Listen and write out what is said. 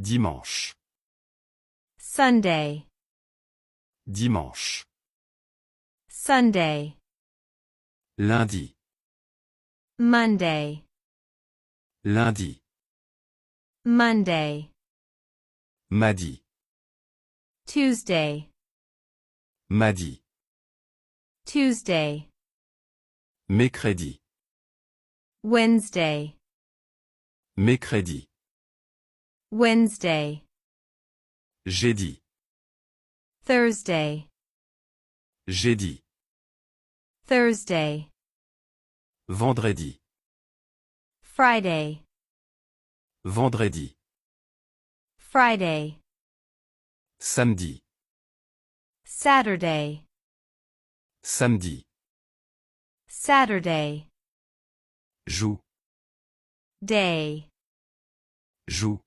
Dimanche. Sunday. Dimanche. Sunday. Lundi. Monday. Lundi. Monday. Mardi. Tuesday. Mardi. Tuesday. Mercredi. Wednesday. Mercredi. Wednesday. Jeudi. Thursday. Jeudi. Thursday. Vendredi. Friday. Vendredi. Friday. Samedi. Saturday. Samedi. Saturday. Joue. Day. Joue.